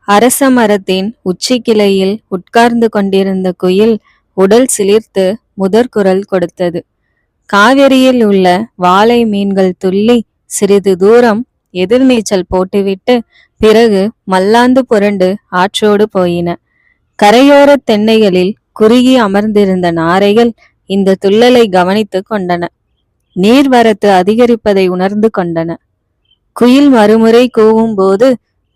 அரச மரத்தின் உச்சி கிளையில் உட்கார்ந்து கொண்டிருந்த குயில் உடல் சிலிர்த்து முதற்குரல் கொடுத்தது. காவிரியில் உள்ள வாளை மீன்கள் துள்ளி சிறிது தூரம் எதிர்நீச்சல் போட்டுவிட்டு பிறகு மல்லாந்து புரண்டு ஆற்றோடு போயின. கரையோர தென்னைகளில் குறுகி அமர்ந்திருந்த நாரைகள் இந்த துள்ளலை கவனித்து கொண்டன. நீர்வரத்து அதிகரிப்பதை உணர்ந்து கொண்டன. குயில் மறுமுறை கூவும் போது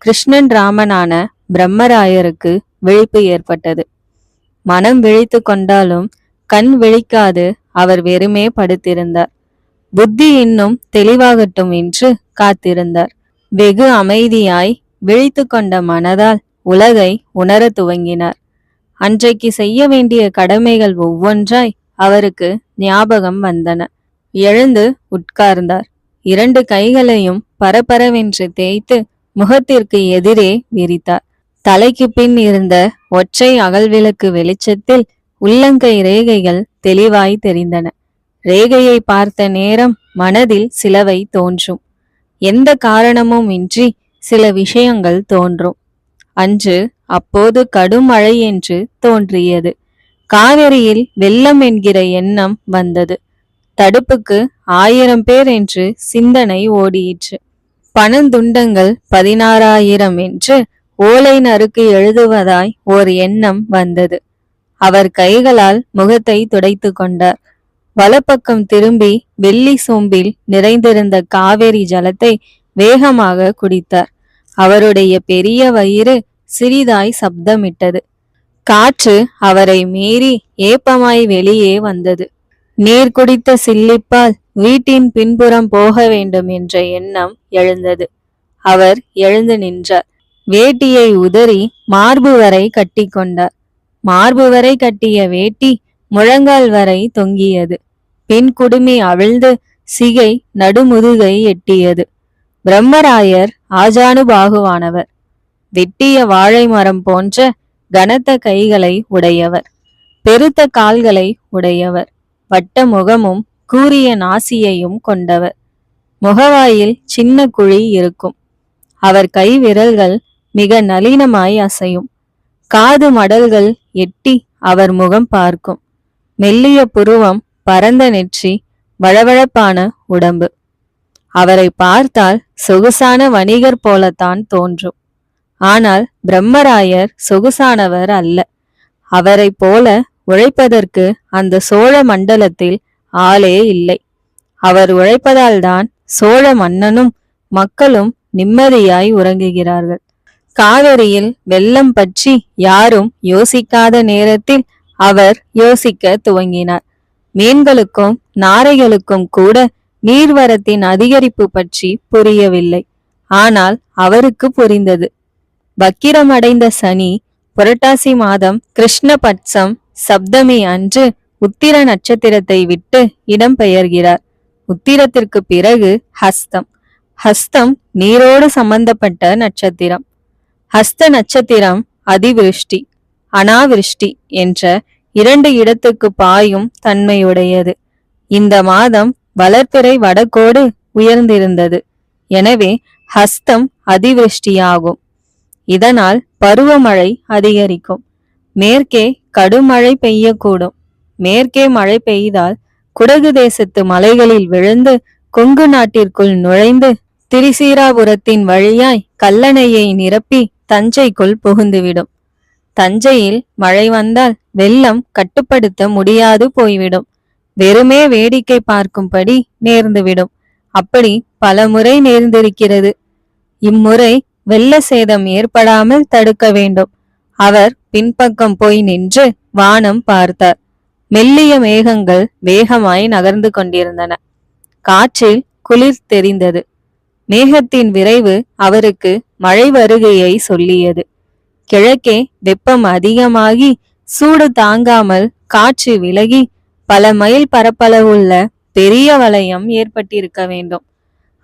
கிருஷ்ணன் ராமனான பிரம்மராயருக்கு விழிப்பு ஏற்பட்டது. மனம் விழித்து கொண்டாலும் கண் விழிக்காது அவர் வெறுமே படுத்திருந்தார். புத்தி இன்னும் தெளிவாகட்டும் என்று காத்திருந்தார். வெகு அமைதியாய் விழித்து கொண்ட மனதால் உலகை உணர துவங்கினார். அன்றைக்கு செய்ய வேண்டிய கடமைகள் ஒவ்வொன்றாய் அவருக்கு ஞாபகம் வந்தன. எழுந்து உட்கார்ந்தார். 2 கைகளையும் பரபரவென்று தேய்த்து முகத்திற்கு எதிரே விரித்தார். தலைக்கு பின் இருந்த ஒற்றை அகல்விளக்கு வெளிச்சத்தில் உள்ளங்கை ரேகைகள் தெளிவாய் தெரிந்தன. ரேகையை பார்த்த நேரம் மனதில் சிலவை தோன்றும். எந்த காரணமும் இன்றி சில விஷயங்கள் தோன்றும். அன்று அப்போது கடும் மழை என்று தோன்றியது. காவிரியில் வெள்ளம் என்கிற எண்ணம் வந்தது. தடுப்புக்கு 1000 பேர் என்று சிந்தனை ஓடியிற்று. பணந்துண்டங்கள் 16,000 என்று ஓலை நறுக்கு எழுதுவதாய் ஓர் எண்ணம் வந்தது. அவர் கைகளால் முகத்தை துடைத்து கொண்டார். வலப்பக்கம் திரும்பி வெள்ளி சோம்பில் நிறைந்திருந்த காவேரி ஜலத்தை வேகமாக குடித்தார். அவருடைய பெரிய வயிறு சிறிதாய் சப்தமிட்டது. காற்று அவரை மீறி ஏப்பமாய் வெளியே வந்தது. நீர் குடித்த சில்லிப்பால் வீட்டின் பின்புறம் போக வேண்டும் என்ற எண்ணம் எழுந்தது. அவர் எழுந்து நின்றார். வேட்டியை உதறி மார்பு வரை கட்டி கொண்டார். மார்பு வரை கட்டிய வேட்டி முழங்கால் வரை தொங்கியது. பின் குடுமி அவிழ்ந்து சிகை நடுமுதுகை எட்டியது. பிரம்மராயர் ஆஜானுபாகுவானவர். வெட்டிய வாழை மரம் போன்ற கனத்த கைகளை உடையவர். பெருத்த கால்களை உடையவர். வட்ட முகமும் கூரிய நாசியையும் கொண்டவர். முகவாயில் சின்ன குழி இருக்கும். அவர் கை விரல்கள் மிக நளினமாய் அசையும். காது மடல்கள் எட்டி அவர் முகம் பார்க்கும். மெல்லிய புருவம், பரந்த நெற்றி, வழவழப்பான உடம்பு. அவரை பார்த்தால் சொகுசான வணிகர் போலத்தான் தோன்றும். ஆனால் பிரம்மராயர் சொகுசானவர் அல்ல. அவரை போல உழைப்பதற்கு அந்த சோழ மண்டலத்தில் ஆளே இல்லை. அவர் உழைப்பதால்தான் சோழ மன்னனும் மக்களும் நிம்மதியாய் உறங்குகிறார்கள். காவிரியில் வெள்ளம் பற்றி யாரும் யோசிக்காத நேரத்தில் அவர் யோசிக்க துவங்கினார். மீன்களுக்கும் நாரைகளுக்கும் கூட நீர்வரத்தின் அதிகரிப்பு பற்றி புரியவில்லை. ஆனால் அவருக்கு புரிந்தது. வக்கிரமடைந்த சனி புரட்டாசி மாதம் கிருஷ்ணபட்சம் சப்தமி அன்று உத்திர நட்சத்திரத்தை விட்டு இடம்பெயர்கிறார். உத்திரத்திற்கு பிறகு ஹஸ்தம். ஹஸ்தம் நீரோடு சம்பந்தப்பட்ட நட்சத்திரம். ஹஸ்த நட்சத்திரம் அதிவிருஷ்டி, அனாவிருஷ்டி என்ற 2 இடத்துக்கு பாயும் தன்மையுடையது. இந்த மாதம் வளர்பிறை வடகோடு உயர்ந்திருந்தது. எனவே ஹஸ்தம் அதிவிருஷ்டியாகும். இதனால் பருவமழை அதிகரிக்கும். மேற்கே கடுமழை பெய்யக்கூடும். மேற்கே மழை பெய்தால் குடகு தேசத்து மலைகளில் விழுந்து கொங்கு நாட்டிற்குள் நுழைந்து திரிசீராபுரத்தின் வழியாய் கல்லணையை நிரப்பி தஞ்சைக்குள் புகுந்துவிடும். தஞ்சையில் மழை வந்தால் வெள்ளம் கட்டுப்படுத்த முடியாது போய்விடும். வெறுமே வேடிக்கை பார்க்கும்படி நேர்ந்துவிடும். அப்படி பல முறை நேர்ந்திருக்கிறது. இம்முறை வெள்ள சேதம் ஏற்படாமல் தடுக்க வேண்டும். அவர் பின்பக்கம் போய் நின்று வானம் பார்த்தார். மெல்லிய மேகங்கள் வேகமாய் நகர்ந்து கொண்டிருந்தன. காற்றில் குளிர் தெரிந்தது. மேகத்தின் விரைவு அவருக்கு மழை வருகையை சொல்லியது. கிழக்கே வெப்பம் அதிகமாகி சூடு தாங்காமல் காற்று விலகி பல மைல் பரப்பளவுள்ள பெரிய வளையம் ஏற்பட்டிருக்க வேண்டும்.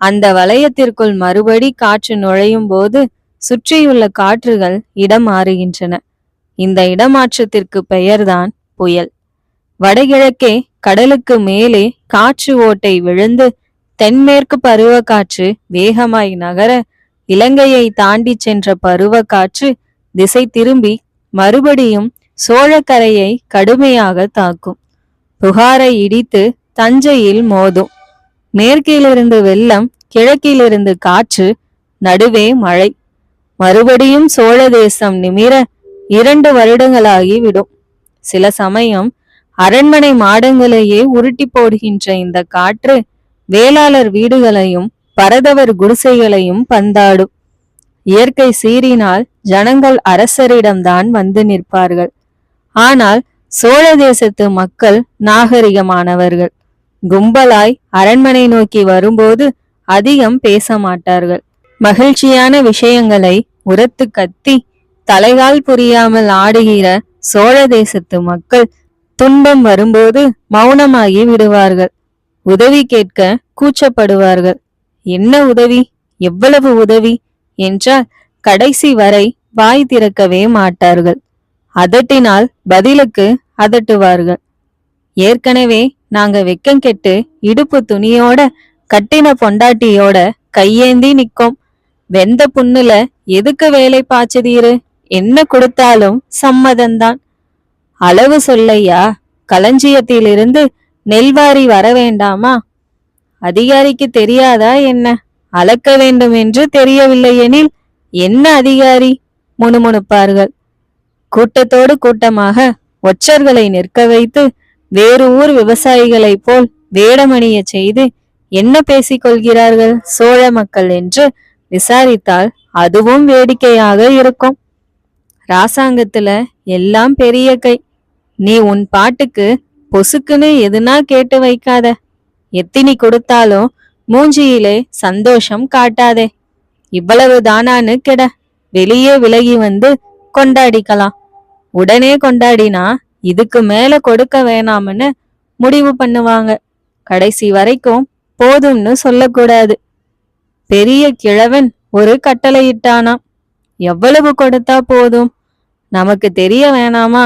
அந்த வளையத்திற்குள் மறுபடி காற்று நுழையும் போது சுற்றியுள்ள காற்றுகள் இடம் மாறுகின்றன. இந்த இடமாற்றத்திற்கு பெயர்தான் புயல். வடகிழக்கே கடலுக்கு மேலே காற்று ஓட்டை விழுந்து தென்மேற்கு பருவ காற்று வேகமாய் நகர இலங்கையை தாண்டி சென்ற பருவ காற்று திசை திரும்பி மறுபடியும் சோழக்கரையை கடுமையாக தாக்கும். புகாரை இடித்து தஞ்சையில் மோதும். மேற்கிலிருந்து வெள்ளம், கிழக்கிலிருந்து காற்று, நடுவே மழை. மறுபடியும் சோழ தேசம் நிமிர 2 வருடங்களாகி விடும். சில சமயம் அரண்மனை மாடங்களையே உருட்டி போடுகின்ற இந்த காற்று வேளாளர் வீடுகளையும் பரதவர் குடிசைகளையும் பந்தாடும். இயற்கை சீறினால் ஜனங்கள் அரசரிடம்தான் வந்து நிற்பார்கள். ஆனால் சோழ தேசத்து மக்கள் நாகரிகமானவர்கள். கும்பலாய் அரண்மனை நோக்கி வரும்போது அதிகம் பேச மாட்டார்கள். மகிழ்ச்சியான விஷயங்களை உரத்து கத்தி தலைகால் புரியாமல் ஆடுகிற சோழ தேசத்து மக்கள் துன்பம் வரும்போது மௌனமாகி விடுவார்கள். உதவி கேட்க கூச்சப்படுவார்கள். என்ன உதவி, எவ்வளவு உதவி என்றால் கடைசி வரை வாய் திறக்கவே மாட்டார்கள். அதட்டினால் பதிலுக்கு அதட்டுவார்கள். ஏற்கனவே நாங்க வெக்கம் கெட்டு இடுப்பு துணியோட கட்டின பொண்டாட்டியோட கையேந்தி நிக்கோம். வெந்த புண்ணுல எதுக்கு வேலை பாய்ச்சதீரு? என்ன கொடுத்தாலும் சம்மதந்தான். அளவு சொல்லையா? களஞ்சியத்திலிருந்து நெல்வாரி வர வேண்டாமா? அதிகாரிக்கு தெரியாதா என்ன? அளக்க வேண்டும் என்று தெரியவில்லை எனில் என்ன அதிகாரி? முணுமுணுப்பார்கள். கூட்டத்தோடு கூட்டமாக ஒற்றர்களை நிற்க வைத்து வேறு ஊர் விவசாயிகளைப் போல் வேடமணிய செய்து என்ன பேசிக்கொள்கிறார்கள் சோழ மக்கள் என்று விசாரித்தால் அதுவும் வேடிக்கையாக இருக்கும். ராசாங்கத்துல எல்லாம் பெரிய கை. நீ உன் பாட்டுக்கு பொசுக்குன்னு எதுனா கேட்டு வைக்காத. எத்தினி கொடுத்தாலும் மூஞ்சியிலே சந்தோஷம் காட்டாதே. இவ்வளவு தானான்னு கெட. வெளியே விலகி வந்து கொண்டாடிக்கலாம். உடனே கொண்டாடினா இதுக்கு மேல கொடுக்க வேணாம்னு முடிவு பண்ணுவாங்க. கடைசி வரைக்கும் போதும்னு சொல்லக்கூடாது. பெரிய கிழவன் ஒரு கட்டளையிட்டானாம். எவ்வளவு கொடுத்தா போதும்? நமக்கு தெரிய வேணாமா?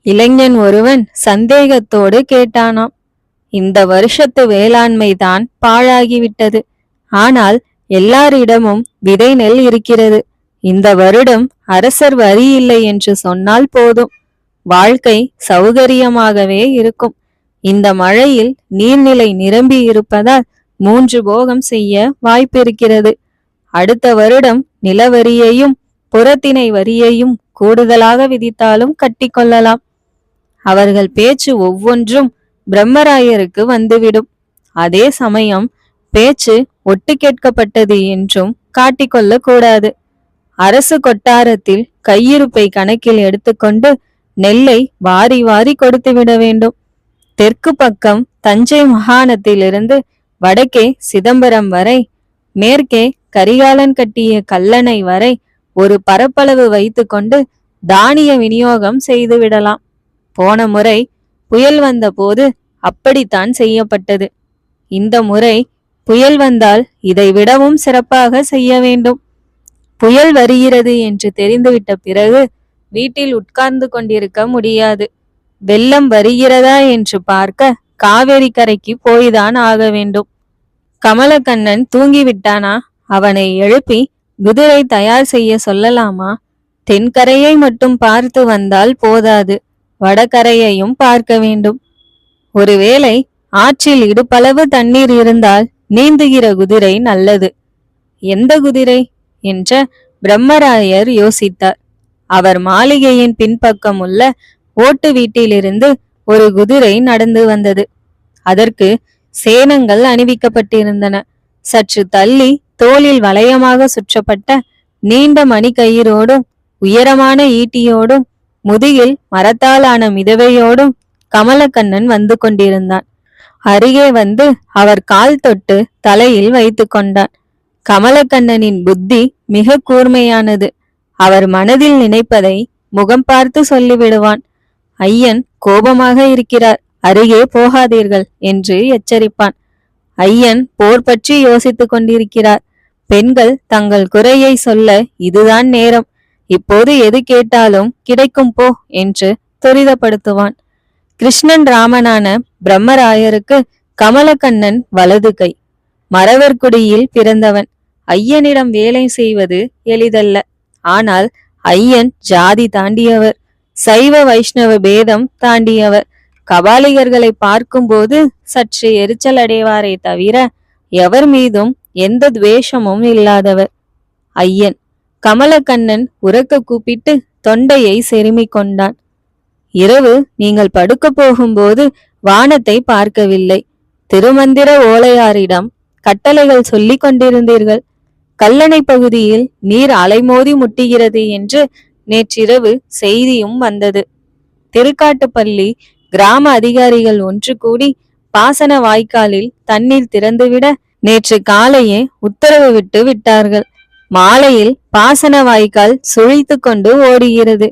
இளைஞன் ஒருவன் சந்தேகத்தோடு கேட்டானாம். இந்த வருஷத்து வேளாண்மை தான் பாழாகிவிட்டது. ஆனால் எல்லாரிடமும் விதை நெல் இருக்கிறது. இந்த வருடம் அரசர் வரி இல்லை என்று சொன்னால் போதும். வாழ்க்கை சௌகரியமாகவே இருக்கும். இந்த மழையில் நீர்நிலை நிரம்பி இருப்பதால் 3 போகம் செய்ய வாய்ப்பிருக்கிறது. அடுத்த வருடம் நிலவரியையும் புறத்திணை வரியையும் கூடுதலாக விதித்தாலும் கட்டிக்கொள்ளலாம். அவர்கள் பேச்சு ஒவ்வொன்றும் பிரம்மராயருக்கு வந்துவிடும். அதே சமயம் பேச்சு ஒட்டு கேட்கப்பட்டது என்றும் காட்டிக்கொள்ள கூடாது. அரசு கொட்டாரத்தில் கையிருப்பை கணக்கில் எடுத்துக்கொண்டு நெல்லை வாரி வாரி கொடுத்து விட வேண்டும். தெற்கு பக்கம் தஞ்சை மகாணத்திலிருந்து வடக்கே சிதம்பரம் வரை, மேற்கே கரிகாலன் கட்டிய கல்லணை வரை ஒரு பரப்பளவு வைத்துக்கொண்டு தானிய விநியோகம் செய்து விடலாம். போன முறை புயல் வந்த போது அப்படித்தான் செய்யப்பட்டது. இந்த முறை புயல் வந்தால் இதை விடவும் சிறப்பாக செய்ய வேண்டும். புயல் வருகிறது என்று தெரிந்துவிட்ட பிறகு வீட்டில் உட்கார்ந்து கொண்டிருக்க முடியாது. வெள்ளம் வருகிறதா என்று பார்க்க காவேரி கரைக்கு போய்தான் ஆக வேண்டும். கமலக்கண்ணன் தூங்கிவிட்டானா? அவனை எழுப்பி குதிரை தயார் செய்ய சொல்லலாமா? தென்கரையை மட்டும் பார்த்து வந்தால் போதாது, வடகரையையும் பார்க்க வேண்டும். ஒருவேளை ஆற்றில் இடுப்பளவு தண்ணீர் இருந்தால் நீந்துகிற குதிரை நல்லது. எந்த குதிரை என்ற பிரம்மராயர் யோசித்தார். அவர் மாளிகையின் பின்பக்கம் உள்ள ஓட்டு வீட்டிலிருந்து ஒரு குதிரை நடந்து வந்தது. அதற்கு சேனங்கள் அணிவிக்கப்பட்டிருந்தன. சற்று தள்ளி தோளில் வளையமாக சுற்றப்பட்ட நீண்ட மணிக்கயிரோடும் உயரமான ஈட்டியோடும் முதுகில் மரத்தாலான மிதவையோடும் கமலக்கண்ணன் வந்து கொண்டிருந்தான். அருகே வந்து அவர் கால் தொட்டு தலையில் வைத்து கொண்டான். கமலக்கண்ணனின் புத்தி மிக கூர்மையானது. அவர் மனதில் நினைப்பதை முகம் பார்த்து சொல்லிவிடுவான். ஐயன் கோபமாக இருக்கிறார், அருகே போகாதீர்கள் என்று எச்சரிப்பான். ஐயன் போர் பற்றி யோசித்துக் கொண்டிருக்கிறார். பெண்கள் தங்கள் குறையை சொல்ல இதுதான் நேரம். இப்போது எது கேட்டாலும் கிடைக்கும் போ என்று துரிதப்படுத்துவான். கிருஷ்ணன் ராமனான பிரம்மராயருக்கு கமலக்கண்ணன் வலது கை. மறவர்குடியில் பிறந்தவன். ஐயனிடம் வேலை செய்வது எளிதல்ல. ஆனால் ஐயன் ஜாதி தாண்டியவர், சைவ வைஷ்ணவ பேதம் தாண்டியவர். கபாலிகர்களை பார்க்கும்போது சற்று எரிச்சல் அடைவாரே தவிர எவர் மீதும் எந்த துவேஷமும் இல்லாதவர் ஐயன். கமலக்கண்ணன் உரக்க கூப்பிட்டு தொண்டையை செருமிக் கொண்டான். இரவு நீங்கள் படுக்க போகும்போது வானத்தை பார்க்கவில்லை. திருமந்திர ஓலையாரிடம் கட்டளைகள் சொல்லிக் கொண்டிருந்தீர்கள். கல்லணை பகுதியில் நீர் அலைமோதி முட்டுகிறது என்று நேற்றிரவு செய்தியும் வந்தது. திருக்காட்டுப்பள்ளி கிராம அதிகாரிகள் ஒன்று கூடி பாசன வாய்க்காலில் தண்ணீர் திறந்துவிட நேற்று காலையே உத்தரவு விட்டு விட்டார்கள். மாலையில் பாசன வாய்க்கால் சுழித்து கொண்டு ஓடுகிறது.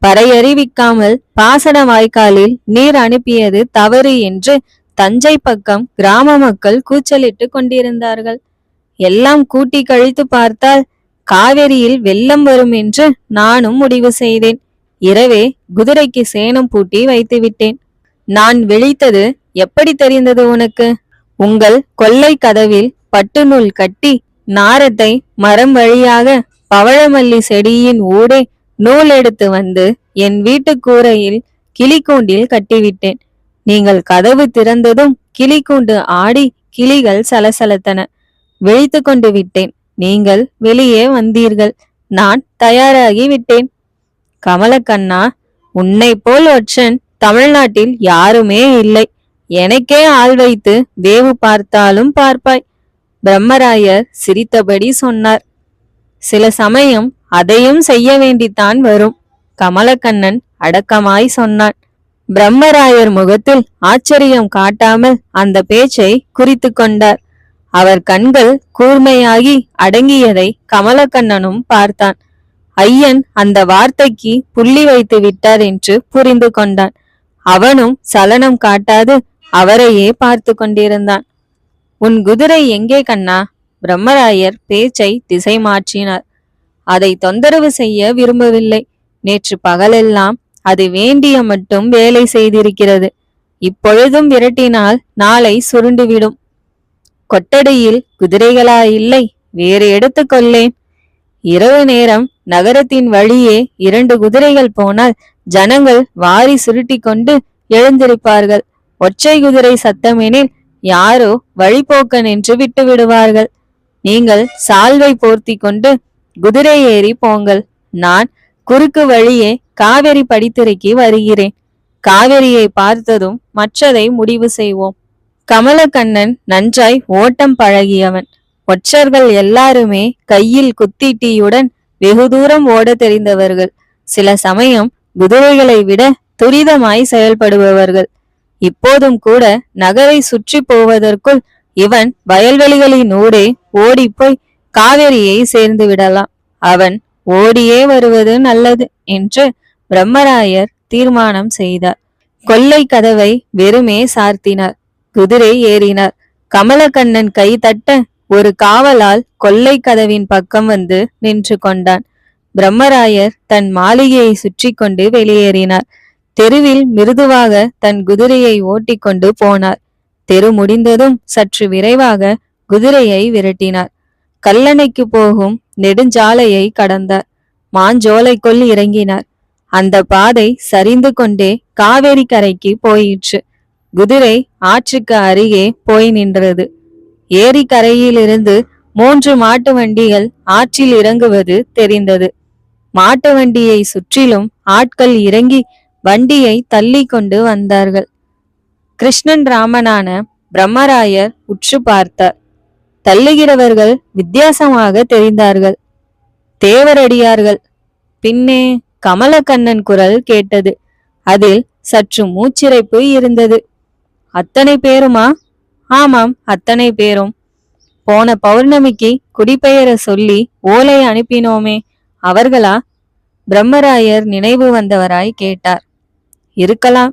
பறையறிவிக்காமல் பாசன வாய்க்காலில் நீர் அனுப்பியது தவறு என்று தஞ்சை பக்கம் கிராம மக்கள் கூச்சலிட்டு கொண்டிருந்தார்கள். எல்லாம் கூட்டி கழித்து பார்த்தால் காவேரியில் வெள்ளம் வரும் என்று நானும் முடிவு செய்தேன். இரவே குதிரைக்கு சேணம் பூட்டி வைத்து விட்டேன். நான் விழித்தது எப்படி தெரிந்தது உனக்கு? உங்கள் கொல்லை கதவில் பட்டு நூல் கட்டி நாரத்தை மரம் வழியாக பவழமல்லி செடியின் ஊடே நூல் எடுத்து வந்து என் வீட்டு கூரையில் கிளிக்கூண்டில் கட்டிவிட்டேன். நீங்கள் கதவு திறந்ததும் கிளிக்கூண்டு ஆடி கிளிகள் சலசலத்தன. விழித்து கொண்டு விட்டேன். நீங்கள் வெளியே வந்தீர்கள். நான் தயாராகி விட்டேன். கமலக்கண்ணா, உன்னை போல் ஒற்றன் தமிழ்நாட்டில் யாருமே இல்லை. எனக்கே ஆள் வைத்து வேவு பார்த்தாலும் பார்ப்பாய். பிரம்மராயர் சிரித்தபடி சொன்னார். சில சமயம் அதையும் செய்ய வேண்டித்தான் வரும், கமலக்கண்ணன் அடக்கமாய் சொன்னான். பிரம்மராயர் முகத்தில் ஆச்சரியம் காட்டாமல் அந்த பேச்சை குறித்து கொண்டார். அவர் கண்கள் கூர்மையாகி அடங்கியதை கமலக்கண்ணனும் பார்த்தான். ஐயன் அந்த வார்த்தைக்கு புள்ளி வைத்து விட்டார் என்று புரிந்து கொண்டான். அவனும் சலனம் காட்டாது அவரையே பார்த்து கொண்டிருந்தான். உன் குதிரை எங்கே கண்ணா? பிரம்மராயர் பேச்சை திசை மாற்றினார். அதை தொந்தரவு செய்ய விரும்பவில்லை. நேற்று பகலெல்லாம் அது வேண்டிய மட்டும் வேலை செய்திருக்கிறது. இப்பொழுதும் விரட்டினால் நாளை சுருண்டுவிடும். கொட்டடியில் குதிரைகளா இல்லை, வேறு எடுத்து கொள்ளேன். இரவு நேரம் நகரத்தின் வழியே 2 குதிரைகள் போனால் ஜனங்கள் வாரி சுருட்டி கொண்டு எழுந்திருப்பார்கள். ஒற்றை குதிரை சத்தமெனில் யாரோ வழிபோக்கன் என்று விட்டு விடுவார்கள். நீங்கள் சால்வை போர்த்தி கொண்டு குதிரை ஏறி போங்கள். நான் குறுக்கு வழியே காவேரி படித்துறைக்கு வருகிறேன். காவேரியை பார்த்ததும் மற்றதை முடிவு செய்வோம். கமலக்கண்ணன் நன்றாய் ஓட்டம் பழகியவன். ஒற்றர்கள் எல்லாருமே கையில் குத்திட்டியுடன் வெகு தூரம் ஓட தெரிந்தவர்கள். சில சமயம் குதிரைகளை விட துரிதமாய் செயல்படுபவர்கள். இப்போதும் கூட நகரை சுற்றி போவதற்குள் இவன் வயல்வெளிகளின் ஊடே ஓடிப்போய் காவேரியை சேர்ந்து விடலாம். அவன் ஓடியே வருவது நல்லது என்று பிரம்மராயர் தீர்மானம் செய்தார். கொல்லை கதவை வெறுமே சார்த்தினார். குதிரை ஏறினார். கமலக்கண்ணன் கை தட்ட ஒரு காவலால் கொல்லை கதவின் பக்கம் வந்து நின்று கொண்டான். பிரம்மராயர் தன் மாளிகையை சுற்றி கொண்டு வெளியேறினார். தெருவில் மிருதுவாக தன் குதிரையை ஓட்டிக்கொண்டு போனார். தெரு முடிந்ததும் சற்று விரைவாக குதிரையை விரட்டினார். கல்லணைக்கு போகும் நெடுஞ்சாலையை கடந்தார். மாஞ்சோலைக்குள் இறங்கினார். அந்த பாதை சரிந்து கொண்டே காவேரி கரைக்கு போயிற்று. குதிரை ஆற்றுக்கு அருகே போய் நின்றது. ஏரி கரையிலிருந்து 3 மாட்டு வண்டிகள் ஆற்றில் இறங்குவது தெரிந்தது. மாட்டு வண்டியை சுற்றிலும் ஆட்கள் இறங்கி வண்டியை தள்ளி கொண்டு வந்தார்கள். கிருஷ்ணன் ராமனான பிரம்மராயர் உற்று பார்த்தார். தள்ளுகிறவர்கள் வித்தியாசமாக தெரிந்தார்கள். தேவரடியார்கள். பின்னே கமலக்கண்ணன் குரல் கேட்டது. அதில் சற்று மூச்சிறைப்பு இருந்தது. அத்தனை பேருமா? ஆமாம், அத்தனை பேரும். போன பௌர்ணமிக்கு குடிபெயர சொல்லி ஓலை அனுப்பினோமே, அவர்களா? பிரம்மராயர் நினைவு வந்தவராய் கேட்டார். இருக்கலாம்.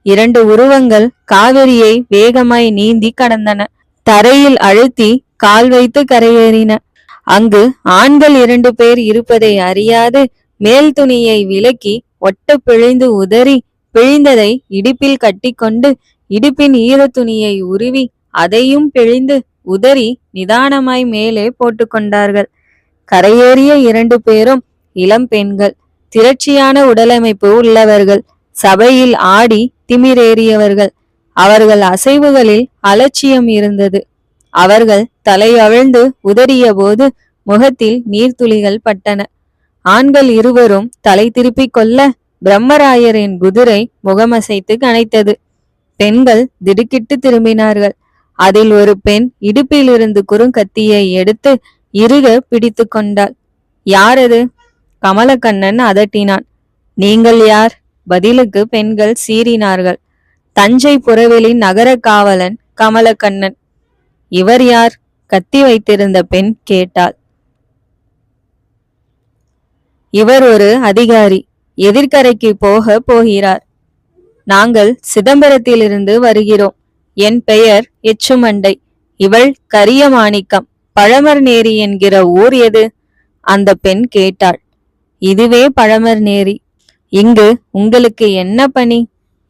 2 உருவங்கள் காவிரியை வேகமாய் நீந்தி கடந்தன. தரையில் அழுத்தி கால் வைத்து கரையேறின. அங்கு ஆண்கள் 2 பேர் இருப்பதை அறியாது மேல் துணியை விலக்கி ஒட்ட பிழிந்து உதறி பிழிந்ததை இடுப்பில் கட்டிக்கொண்டு இடுப்பின் ஈர துணியை உருவி அதையும் பிழிந்து உதறி நிதானமாய் மேலே போட்டுக்கொண்டார்கள். கரையேறிய 2 பேரும் இளம் பெண்கள், திரட்சியான உடலமைப்பு உள்ளவர்கள், சபையில் ஆடி திமிரேறியவர்கள். அவர்கள் அசைவுகளில் அலட்சியம் இருந்தது. அவர்கள் தலையவிழ்ந்து உதறிய போது முகத்தில் நீர்த்துளிகள் பட்டன. ஆண்கள் இருவரும் தலை திருப்பிக் கொள்ள பிரம்மராயரின் குதிரை முகமசைத்து கனைத்தது. பெண்கள் திடுக்கிட்டு திரும்பினார்கள். அதில் ஒரு பெண் இடுப்பிலிருந்து குறுங்கத்தியை எடுத்து இறுக பிடித்து கொண்டாள். யாரது? கமலக்கண்ணன் அதட்டினான். நீங்கள் யார்? பதிலுக்கு பெண்கள் சீறினார்கள். தஞ்சை புறவெளி நகர காவலன் கமலக்கண்ணன். இவர் யார்? கத்தி வைத்திருந்த பெண் கேட்டாள். இவர் ஒரு அதிகாரி, எதிர்கரைக்கு போகிறார். நாங்கள் சிதம்பரத்திலிருந்து வருகிறோம். என் பெயர் எச்சுமண்டை. இவள் கரியமாணிக்கம். பழமர்நேரி என்கிற ஊர் எது? அந்த பெண் கேட்டாள். இதுவே பழமர்நேரி. இங்கு உங்களுக்கு என்ன பணி?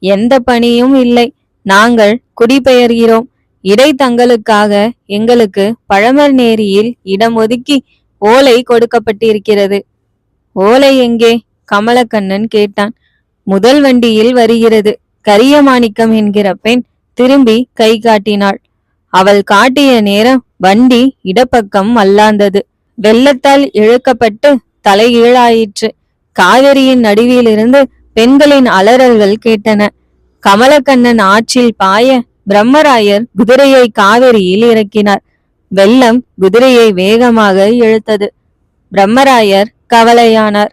எந்த பணியும் இல்லை. நாங்கள் குடிபெயர்கிறோம். இடைத்தங்களுக்காக எங்களுக்கு பழமர்நேரியில் இடம் ஒதுக்கி ஓலை கொடுக்கப்பட்டிருக்கிறது. ஓலை எங்கே? கமலக்கண்ணன் கேட்டான். முதல் வண்டியில் வருகிறது. கரியமாணிக்கம் என்கிற பெண் திரும்பி கை காட்டினாள். அவள் காட்டிய நேரம் வண்டி இடப்பக்கம் மல்லாந்தது. வெள்ளத்தால் இழுக்கப்பட்டு தலைகீழாயிற்று. காவிரியின் நடுவிலிருந்து பெண்களின் அலறல்கள் கேட்டன. கமலக்கண்ணன் ஆற்றில் பாய பிரம்மராயர் குதிரையை காவிரியில் இறக்கினார். வெள்ளம் குதிரையை வேகமாக இழுத்தது. பிரம்மராயர் கவலையானார்.